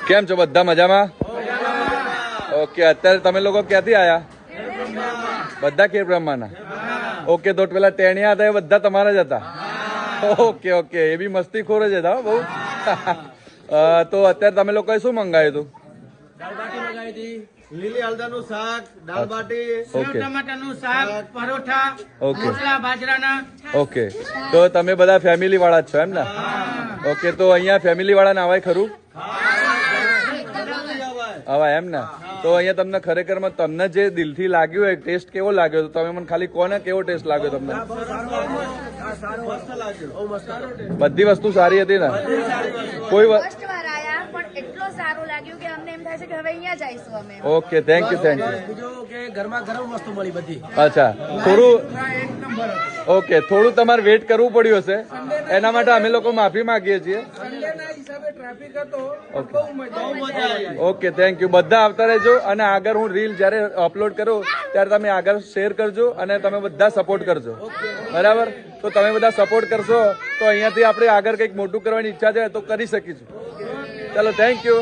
કેમ છો બધા મજામાં? ઓકે, અત્યારે તમે લોકો ક્યાંથી આયા? બધા ખેર બ્રહ્માના. ઓકે, તો પેલા ટેણિયા હતા એ બધા તમારા જ હતા? ઓકે ઓકે, એ બી મસ્તી ખોર જ હતા બહુ. તો અત્યારે તમે લોકોએ શું મંગાવ્યું હતું? લીલી હળદરનું શાક, દાળ બાટી, ટમાટરનું શાક, પરોઠા, રોટલા બાજરાના. ઓકે, તો તમે બધા ફેમિલી વાળા જ છો એમ ને? ઓકે, તો અહીંયા ફેમિલી વાળાને આવાય ખરું? આવા એમ ને? તો અહીંયા તમને ખરેખરમાં તમને જે દિલથી લાગ્યું હોય ટેસ્ટ કેવો લાગ્યો? તો તમે મને ખાલી કોને કેવો ટેસ્ટ લાગ્યો તમને? બધી વસ્તુ સારી હતી ને? કોઈ ફર્સ્ટ વાર આયા પણ એટલો સારું લાગ્યું કે અમને એમ થાય છે કે હવે અહીંયા જઈશું અમે. Okay, thank you thank you. બીજું કે ગરમા ગરમ વસ્તુ મળી બધી. અચ્છા, થોડું ઓકે, થોડું તમારે વેઇટ કરવું પડ્યું હશે, એના માટે અમે લોકો માફી માંગીએ છીએ. Okay, thank you. બધા આવતા રહેજો અને આગળ હું રીલ જયારે અપલોડ કરું ત્યારે તમે આગળ શેર કરજો અને તમે બધા સપોર્ટ કરજો, બરાબર? તો તમે બધા સપોર્ટ કરશો તો અહીંયાથી આપણે આગળ કંઈક મોટું કરવાની ઈચ્છા છે તો કરી શકીશું. ચલો, થેન્ક યુ.